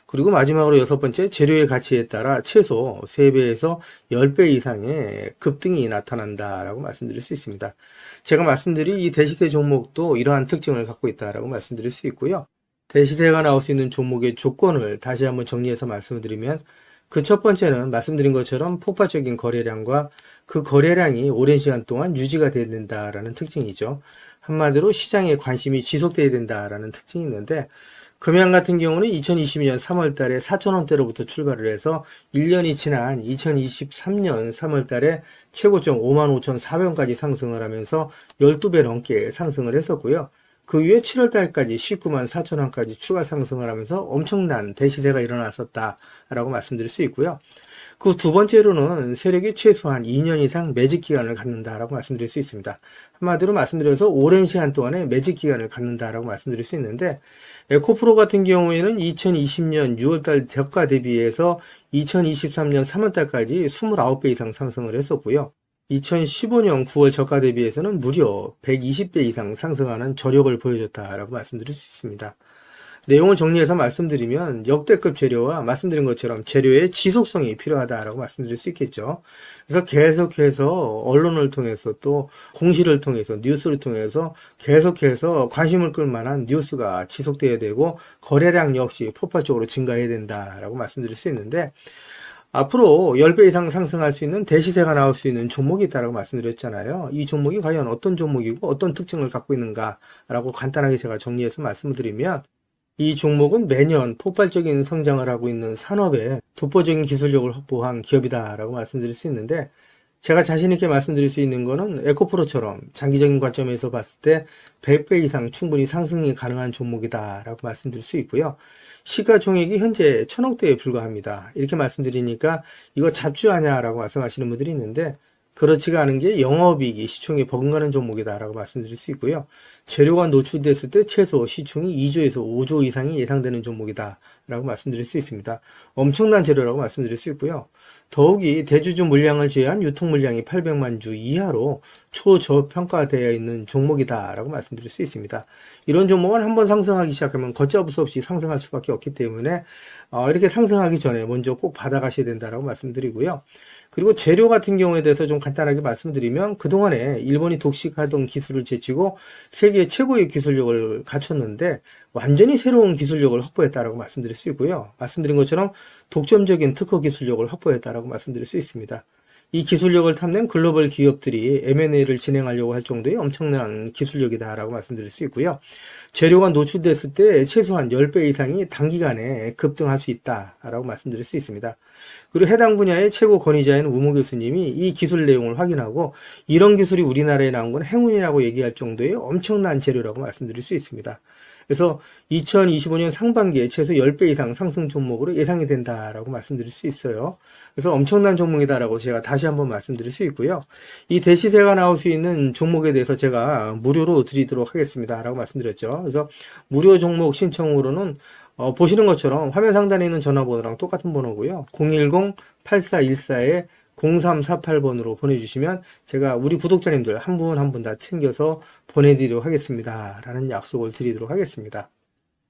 그리고 마지막으로 여섯 번째, 재료의 가치에 따라 최소 3배에서 10배 이상의 급등이 나타난다라고 말씀드릴 수 있습니다. 제가 말씀드린 이 대시세 종목도 이러한 특징을 갖고 있다라고 말씀드릴 수 있고요. 대시세가 나올 수 있는 종목의 조건을 다시 한번 정리해서 말씀을 드리면, 그 첫 번째는 말씀드린 것처럼 폭발적인 거래량과 그 거래량이 오랜 시간 동안 유지가 돼야 된다라는 특징이죠. 한마디로 시장에 관심이 지속돼야 된다라는 특징이 있는데, 금양 같은 경우는 2022년 3월 달에 4,000원대로부터 출발을 해서 1년이 지난 2023년 3월 달에 최고점 55,400원까지 상승을 하면서 12배 넘게 상승을 했었고요. 그 이후에 7월 달까지 194,000원까지 추가 상승을 하면서 엄청난 대시세가 일어났었다라고 말씀드릴 수 있고요. 그 두 번째로는 세력이 최소한 2년 이상 매집 기간을 갖는다라고 말씀드릴 수 있습니다. 한마디로 말씀드려서 오랜 시간 동안에 매집 기간을 갖는다라고 말씀드릴 수 있는데, 에코프로 같은 경우에는 2020년 6월달 저가 대비해서 2023년 3월달까지 29배 이상 상승을 했었고요. 2015년 9월 저가 대비해서는 무려 120배 이상 상승하는 저력을 보여줬다라고 말씀드릴 수 있습니다. 내용을 정리해서 말씀드리면 역대급 재료와 말씀드린 것처럼 재료의 지속성이 필요하다라고 말씀드릴 수 있겠죠. 그래서 계속해서 언론을 통해서 또 공시를 통해서 뉴스를 통해서 계속해서 관심을 끌 만한 뉴스가 지속돼야 되고 거래량 역시 폭발적으로 증가해야 된다라고 말씀드릴 수 있는데, 앞으로 10배 이상 상승할 수 있는 대시세가 나올 수 있는 종목이 있다고 말씀드렸잖아요. 이 종목이 과연 어떤 종목이고 어떤 특징을 갖고 있는가라고 간단하게 제가 정리해서 말씀을 드리면, 이 종목은 매년 폭발적인 성장을 하고 있는 산업에 독보적인 기술력을 확보한 기업이다라고 말씀드릴 수 있는데, 제가 자신 있게 말씀드릴 수 있는 거는 에코프로처럼 장기적인 관점에서 봤을 때 100배 이상 충분히 상승이 가능한 종목이다라고 말씀드릴 수 있고요. 시가총액이 현재 1,000억대에 불과합니다. 이렇게 말씀드리니까 이거 잡주하냐라고 말씀하시는 분들이 있는데, 그렇지가 않은 게 영업이익이 시총에 버금가는 종목이다라고 말씀드릴 수 있고요. 재료가 노출됐을 때 최소 시총이 2조에서 5조 이상이 예상되는 종목이다라고 말씀드릴 수 있습니다. 엄청난 재료라고 말씀드릴 수 있고요. 더욱이 대주주 물량을 제외한 유통 물량이 800만 주 이하로 초저평가되어 있는 종목이다라고 말씀드릴 수 있습니다. 이런 종목은 한번 상승하기 시작하면 걷잡을 수 없이 상승할 수밖에 없기 때문에 이렇게 상승하기 전에 먼저 꼭 받아가셔야 된다라고 말씀드리고요. 그리고 재료 같은 경우에 대해서 좀 간단하게 말씀드리면, 그동안에 일본이 독식하던 기술을 제치고 세계 최고의 기술력을 갖췄는데 완전히 새로운 기술력을 확보했다라고 말씀드릴 수 있고요. 말씀드린 것처럼 독점적인 특허 기술력을 확보했다라고 말씀드릴 수 있습니다. 이 기술력을 탐낸 글로벌 기업들이 M&A를 진행하려고 할 정도의 엄청난 기술력이다라고 말씀드릴 수 있고요. 재료가 노출됐을 때 최소한 10배 이상이 단기간에 급등할 수 있다라고 말씀드릴 수 있습니다. 그리고 해당 분야의 최고 권위자인 우모 교수님이 이 기술 내용을 확인하고 이런 기술이 우리나라에 나온 건 행운이라고 얘기할 정도의 엄청난 재료라고 말씀드릴 수 있습니다. 그래서 2025년 상반기에 최소 10배 이상 상승 종목으로 예상이 된다라고 말씀드릴 수 있어요. 그래서 엄청난 종목이다라고 제가 다시 한번 말씀드릴 수 있고요. 이 대시세가 나올 수 있는 종목에 대해서 제가 무료로 드리도록 하겠습니다. 라고 말씀드렸죠. 그래서 무료 종목 신청으로는 보시는 것처럼 화면 상단에 있는 전화번호랑 똑같은 번호고요. 010-8414에 0348번으로 보내주시면 제가 우리 구독자님들 한 분 한 분 다 챙겨서 보내드리도록 하겠습니다. 라는 약속을 드리도록 하겠습니다.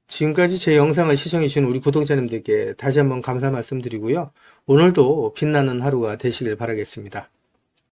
지금까지 제 영상을 시청해주신 우리 구독자님들께 다시 한번 감사 말씀드리고요. 오늘도 빛나는 하루가 되시길 바라겠습니다.